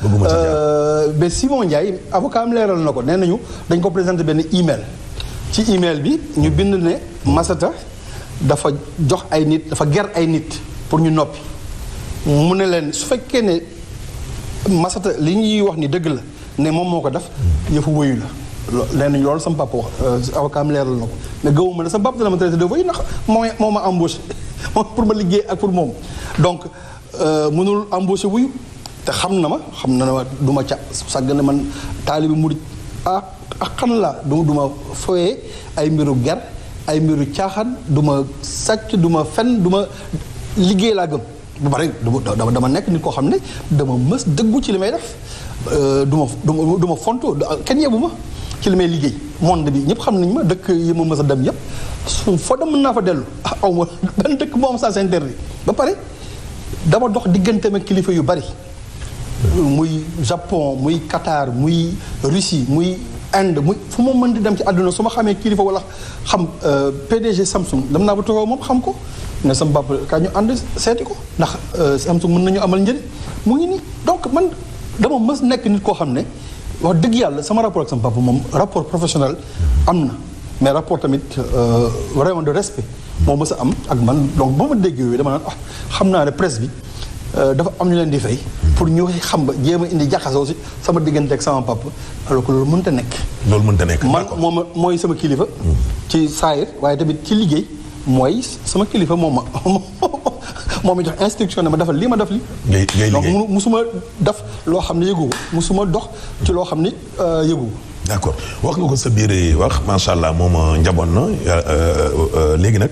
ba Simon Ndiaye avocat am leeral na ko nee nañu dañ ko présenté benn email ci email bi ñu bind ne Massata dafa jox ay nit dafa ger ay nit pour ñu noppi mu ne leen su fekkee ne Massata li ñuy wax ni dëgg la ne moom moo ko def yëfu wëyu la nee nañu loolu sama papa wax avocat am leeral na ko mais gëwuma ne sama papa dana ma traité de wëyu ndax moo ma embauché pour ma liggéey ak pour moom donc mënul embauché wuyu te xam na ma du ma ca sàgg na man taalibi murid ak xan laa du ma foyee ay mbiru ger ay mbiru caaxaan du ma sàcc du ma fen du ma liggéey laa gëm bu bari dama nekk nit koo xam ne dama mës dëggu ci li may def du ma fontu kenn yebu ma ci li may liggéey monde bi ñëpp xam nañ ma dëkk yi ma mës a dem yëpp foo dem mën naa fa dellu aw ma benn dëkk moo am sens interdit ba pare dama dox diggante ma kilifa yu bari muy Japon muy Qatar muy Russie muy Inde muy fu ma mën di dem ci àdduna su ma xamee kilifa wala xam PDG Samsung dem naa ba toogoo moom xam ko ne sama papa kaa ñu ànd seeti ko ndax Samsung mën nañu amal njëriñ mu ngi nii donc man dama mës nekk nit koo xam ne wax dëgg yàlla sama rapport ak sama papa moom rapport professionnel am na mais rapport tamit vraiment de respect moo mës a am ak man donc ba ma dégg yooyu dama naan xam naa ne presse bi dafa am ñu leen di fay pour ñu xam ba jéem a indi jaxasoo si sama diggante ak sama papa alors que loolu mënta nekk. loolu mënta nekk man mooy sama kilifa. ci saayir waaye tamit ci liggéey mooy sama kilifa moom ma jox instruction ne ma defal lii ma def li ngay liggéey donc musuma def loo xam ne yëgu ko musuma dox ci loo xam ne yëgu ko. d'accord wax nga ko sa biir wax macha allah moom njaboot na léegi nag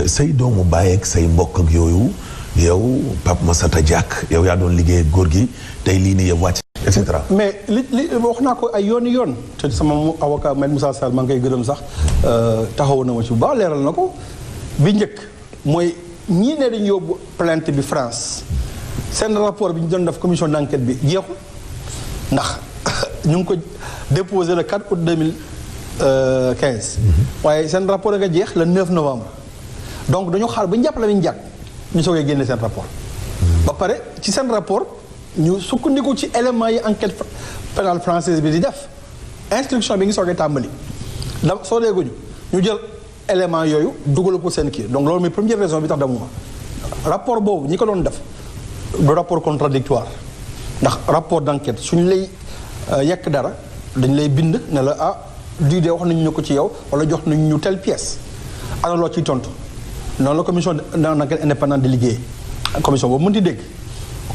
say doomu baay ak say mbokk ak yooyu. yow Pape Massata Diack yow yaa doon liggéey góor gi tey lii nii yow wàcc et cetera. mais li wax naa ko ay yoon te sama avocat Maître Moussa Sall maa ngi koy gërëm sax taxaw na ma ci bu baax leeral na ko bi njëkk mooy ñii ne dañu yóbbu plainte bi France seen rapport bi ñu doon def commission d'enquête bi jeexul ndax ñu ngi ko déposé le 4 août 2015. waaye seen rapport nga jeex le 9 novembre donc dañoo xaar ba ñu jàpp la ñu jàpp. ñu soogee génne seen rapport ba pare ci seen rapport ñu sukkandiku ci éléments yi enquête pénale française bi di def instruction bi ngi soogee tàmbali da soo deeguñu ñu jël éléments yooyu dugal ko seen kii donc loolu mooy première raison bi tax demuma rapport boobu ñi ko doon def du rapport contradictoire ndax rapport d'enquête suñu lay yekk dara dañ lay bind ne la lii de wax nañu ñu ko ci yow wala jox nañu ñu telle pièce ana loo ciy tontu. noonu la commission d'enquête indépendante di liggéey commission boobu mën di dégg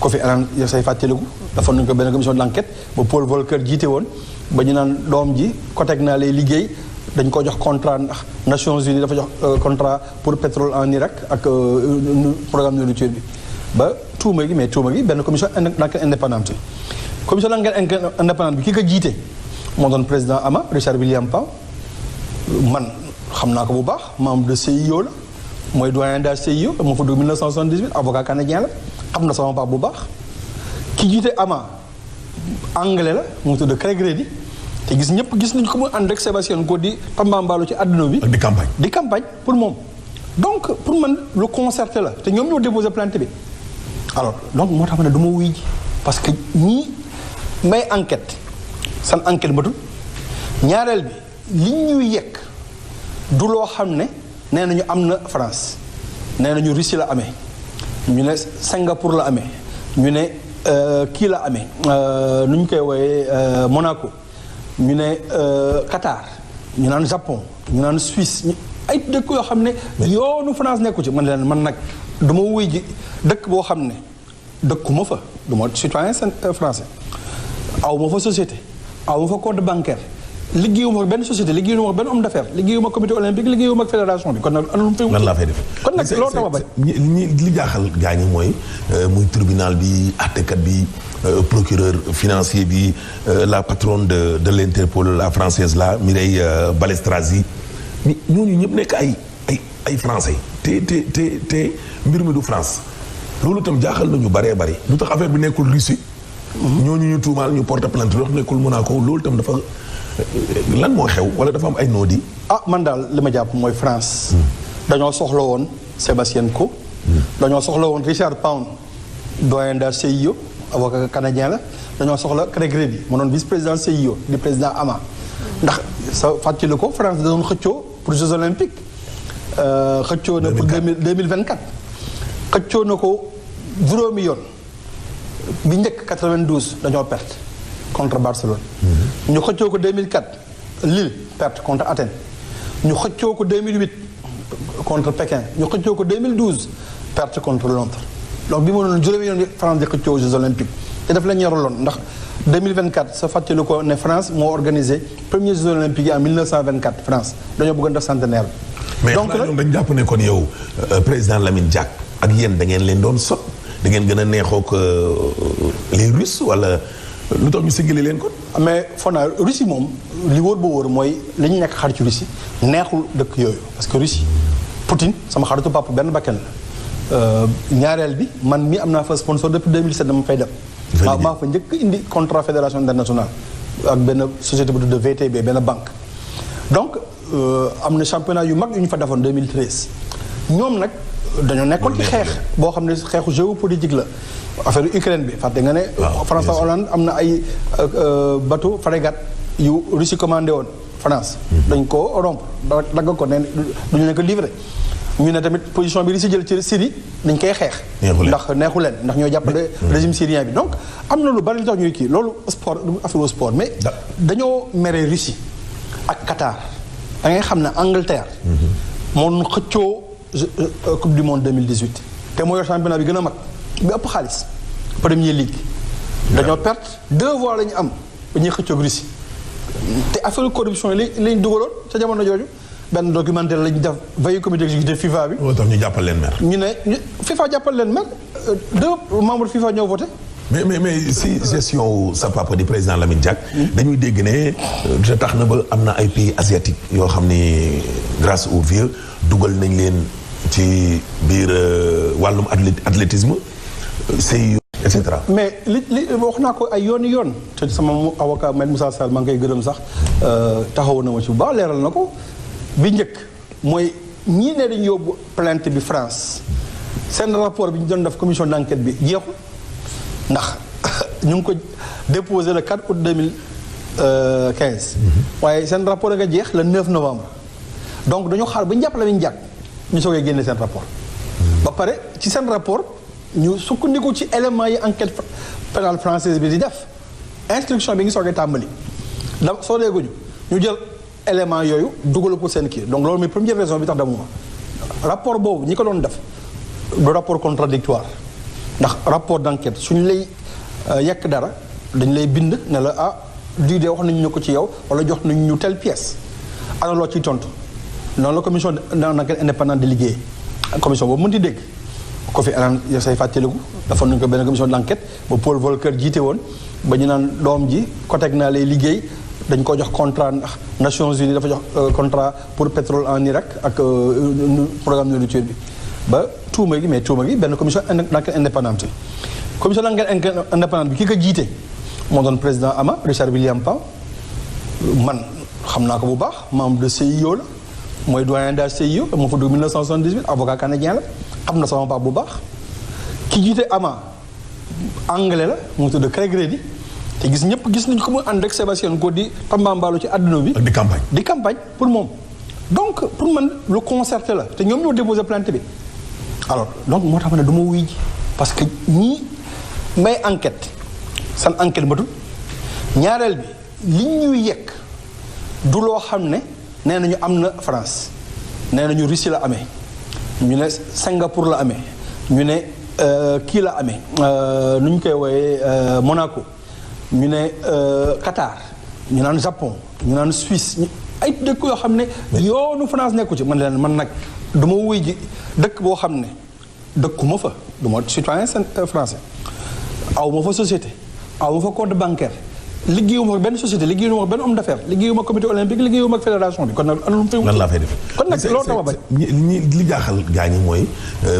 ko fi anaan yow say fàttaliku dafa nañu ko benn commission d'enquête ba Paul Volcker jiite woon ba ñu naan doom ji COTEC naa lay liggéey dañ ko jox contrat ndax Nations Unies dafa jox contrat pour pétrole en Irak ak programme de nourriture bi ba tuuma gi benn commission d'enquête indépendante commission d'enquête indépendante bi ki ko jiite moo doon président AMA Richard William Pam man xam naa ko bu baax membre de CIO la mooy doyen d'âge CIO moo fa dugg 1978 avocat canadien la xam na sama papa bu baax ki jiite AMA anglais la mu tudd Craig Reddy te ñëpp gis nañu ko mu ànd ak Sébastien Coe di Tambambalu ci àdduna bi. ak di campagne pour moom. donc pour man lu concerté la te ñoom ñoo déposé plainte bi alors donc moo tax ma ne du ma wuy ji parce que ñii may enquête san enquête matul ñaareel bi li ñuy yekk du loo xam ne. nee nañu am na France nee nañu Russie la amee ñu ne Singapour la amee ñu ne kii la amee nu ñu koy wooyee Monaco ñu ne Qatar ñu naan Japon ñu naan Suisse ay dëkk yoo xam ne yoonu France nekku ci man nag du ma wuy ji dëkk boo xam ne dëkkuma fa du ma citoyen français aw ma fa société aw ma fa compte bancaire liggéeyuma ak benn société liggéeyuma ak benn homme d'affaires liggéeyuma ak comité olympique liggéeyuma ak fédération bi kon nag lan laa fay def kon nag loolu dama bañ li jaaxal gaañi mooy muy tribunal bi àttekat bi procureur financier bi la patronne de l'Interpol la française la Mireille Balestrazi ñooñu ñëpp nekk ay français te mbir mi du France loolu itam jaaxal nañu baree bari lu tax affaire bi nekkul Russie ñooñu ñu tuumaal ñu porte plainte wax nekkul Monaco loolu itam dafa lan moo xew wala dafa am ay noodi man daal li ma jàpp mooy France dañoo soxla woon Sébastien Coe dañoo soxla woon Richard Pound doyen d'âge CIO avocat canadien la dañoo soxla Craig Reddy mu doon vice président CIO di président AMA ndax sa fàttali ko France da doon xëccoo pour Jeux olympiques xëccoo na pour 2024 xëccoo na ko juróomi yoon bi njëkk 92 dañoo perte contre Barcelone. ñu xëccoo ko 2004 Lille perte contre Athènes ñu xëccoo ko 2008 contre Pékin ñu xëccoo ko 2012 perte contre Londres donc bi ma doon juróomi yoon France di xëccoo Jeux olympiques te daf la ñoraloon ndax 2024 sa fàttali ko ne France moo organisé premier Jeux olympiques yi en 1924 France dañoo bëggoon def centenaire bi. donc mais ñoom dañu jàpp ne kon yow président Lamine Diack ak yéen da ngeen leen doon sot da ngeen gën a neexoo ko les Russes wala lu tax ñu siggali leen kon. mais foog naa Russie moom li wóor ba wóor mooy li ñu nekk xaritu Russie neexul dëkk yooyu parce que Russie Poutine sama xaritu papa benn bakken la ñaareel bi man mi am naa fa sponsor depuis 2007 dama fay dem. maa fa njëkk indi contrat fédération internationale ak benn société bu tudd VTB benn banque donc am na championnat yu mag yu ñu fa defoon 2013 ñoom nag dañoo nekkoon ci xeex boo xam ne xeexu géopolitique la affaire Ukraine bi fàtte nga ne François Hollande am na ay bateau frégate yu Russie commandé woon France dañ ko rompre dagg ko ne duñu leen ko livré ñu ne tamit position bi Russie jël ci Syrie dañ koy xeex ndax neexu leen ndax ñoo jàppale régime syrien bi donc am na lu bari li tax ñuy kii loolu sport affaire sport mais dañoo mere Russie ak Qatar da ngay xam ne Angleterre moom xëccoo coupe du monde 2018 te mooy championnat bi gën a mag bi ëpp xaalis Premier League dañoo perte 2 voix la ñu am ba ñuy xëccoog Russie te affaire corruption yi lañ dugaloon ca jamono jooju benn documentaire lañu def veille comité exécutif FIFA bi. moo tax ñu jàppal leen mer. ñu ne FIFA jàppal leen mer 2 membres FIFA ñoo voté. mais si gestion sa papa di président Lamine Diack. dañuy dégg ne te tax na ba am na ay pays asiatiques yoo xam ni grâce au vieux dugal nañ leen ci biir wàllum athlétisme CIO et cetera. mais li wax naa ko ay yooni yoon te sama avocat Maître Moussa Sall maa ngi koy gërëm sax taxawu na ma ci bu baax leeral na ko bi njëkk mooy ñii ne dañu yóbbu plainte bi France seen rapport bi ñu doon def commission d'enquête bi jeexul ndax ñu ngi ko déposé le 4 août 2015. waaye seen rapport nga jeex le 9 novembre donc dañoo xaar ba ñu jàppale ñu jàkk ñu soogee génne seen rapport. ba pare ci seen rapport ñu sukkandiku ci éléments yi enquête pénale française bi di def instruction bi ngi soogee tàmbali da soo deeguñu ñu jël éléments yooyu dugal ko seen kii donc loolu mooy première raison bi tax demuma rapport boobu ñi ko doon def du rapport contradictoire ndax rapport d'enquête suñu lay yekk dara dañ lay bind ne la ah lii de wax nañu ñu ko ci yow wala jox nañu ñu telle pièce ana loo ciy tontu noonu la commission d'enquête indépendante di liggéey commission boobu mën di dégg ko fi anaan yow say fàttaliku dafa nañu ko benn commission d'enquête ba Paul Volcker jiite woon ba ñu naan doom ji COTEC naa lay liggéey dañ ko jox contrat ndax Nations Unies dafa jox contrat pour pétrole en Irak ak programme de nourriture bi ba tuuma gi mais tuuma gi benn commission d'enquête indépendante bi commission d'enquête indépendante bi ki ko jiite moo doon président AMA Richard William Pam man xam naa ko bu baax membre de CIO la mooy doyen d'âge CIO moo fa dugg 1978 avocat canadien la xam na sama pap bu baax ki jiite AMA anglais la mu tudd Craig Reddy te gis ñëpp gis nañ ko mu ànd ak Sébastien Coe di tambambaalu ci àdduna bi. di campagne pour moom. donc pour man lu concerté la te ñoom ñoo déposé plainte bi alors donc moo tax ma ne du ma wuy ji parce que ñii may enquête seen enquête matul ñaareel bi li ñuy yekk du loo xam ne nee nañu am na France nee nañu Russie la amee ñu ne Singapour la amee ñu ne kii la amee nu ñu koy wooyee Monaco. ñu ne Qatar ñu naan Japon ñu naan Suisse ay dëkk yoo xam ne yoonu France nekku ci man leen man nag du ma wuy ji dëkk boo xam ne dëkkuma fa du ma citoyen français aw ma fa société aw ma fa compte bancaire liggéeyuma fa benn société liggéeyuma fa benn homme d'affaires liggéeyuma comité olympique liggéeyuma ak fédération bi kon nag ana lu mu fay lan laa fay def kon nag loolu tax ma bañ li jaaxal gaa ñi mooy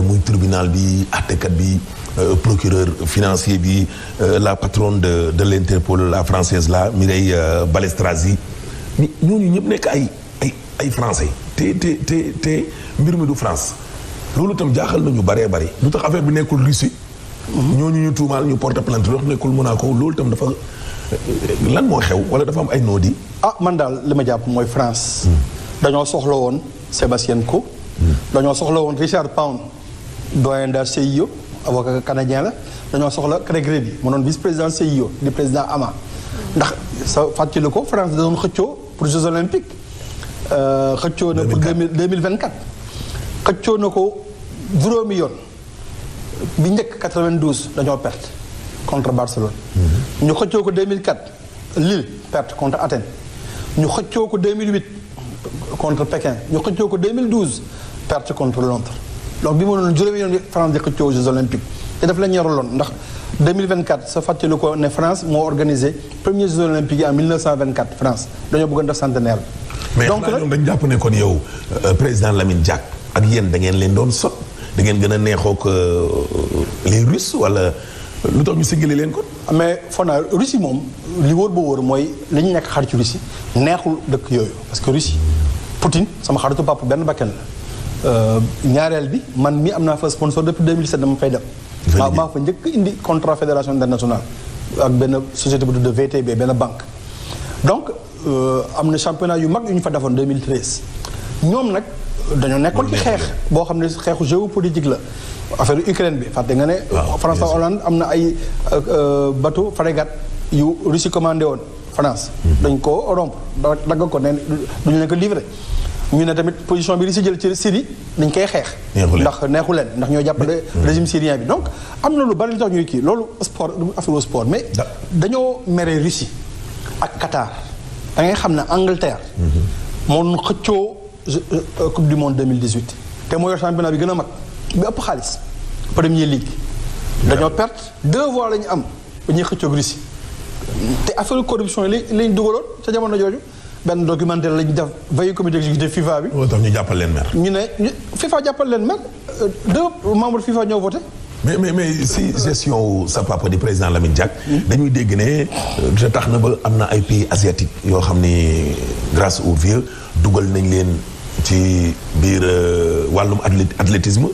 muy tribunal bi àttekat bi procureur financier bi la patronne de l'Interpol la française la Mireille Balestrazi ñooñu ñëpp nekk ay français te mbir mi du France loolu itam jaaxal nañu baree bari lu tax affaire bi nekkul Russie ñooñu ñu tuumaal ñu porte plainte wax nekkul Monaco loolu tam dafa lan moo xew wala dafa am ay noodi. man daal li ma jàpp mooy France. dañoo soxla woon Sébastien Coe. dañoo soxla woon Richard Pound doyen de CIO avocat canadien la dañoo soxla Craig Reedy mu doon vice-président CIO di président AMA ndax sa fàttali ko France da doon xëccoo pour Jeux olympiques xëccoo na pour 2024 xëccoo na ko juróomi yoon bi njëkk 92 dañoo perte contre Barcelone. ñu xëccoo ko 2004 Lille perte contre Athènes ñu xëccoo ko 2008 contre Pékin ñu xëccoo ko 2012 perte contre Londres donc bi ma doon juróomi yoon France di xëccoo Jeux olympiques te daf la ñoraloon ndax 2024 sa fàttali ko ne France moo organisé premier Jeux olympiques yi en 1924 France dañoo bëggoon def centenaire bi. donc mais ñoom dañu jàpp ne kon yow président Lamine Diack ak yéen da ngeen leen doon sot da ngeen gën a neexoo ko les Russes wala lu tax ñu singali leen kon. mais foog naa Russie moom li wóor ba wóor mooy li ñu nekk xarit ci Russie neexul dëkk yooyu parce que Russie Poutine sama xaritu papa benn bakkan la ñaareel bi man mi am naa fa sponsor depuis 2007 dama fay dem. maa fa njëkk indi contrat fédération internationale ak benn société bu tudd VTB benn banque. donc am na championnat yu mag yu ñu fa defoon 2013 ñoom nag dañoo nekkoon ci xeex boo xam ne xeexu géopolitique la affaire Ukraine bi fàtte nga ne. François Hollande am na ay bateau frégate yu Russie commandé woon France. dañ ko rompre dagg ko ne duñu leen ko livré. ñu ne tamit position bi Russie jël ci Syrie dañ koy xeex. ndax neexu leen ndax ñoo jàppale régime syrien bi donc am na lu bari li tax ñuy kii loolu sport affaire sport mais dañoo mere Russie ak Qatar da ngay xam ne Angleterre. moo xëccoo coupe du monde 2018 te moo yor championnat bi gën a mag bi ëpp xaalis Premier League. dañoo perte 2 voix la ñu am ba ñuy xëccoog Russie te affaire corruption yi lañ dugaloon ca jamono jooju. benn documentaire lañu def veille comité exécutif FIFA bi. moo tax ñu jàppal leen mer. ñu ne FIFA jàppal leen mer 2 membres FIFA ñoo voté. mais si gestion wu sa papa di président Lamine Diack. dañuy dégg ne te tax na ba am na ay pays asiatiques yoo xam ni grâce au vieux dugal nañ leen ci biir wàllum athlétisme.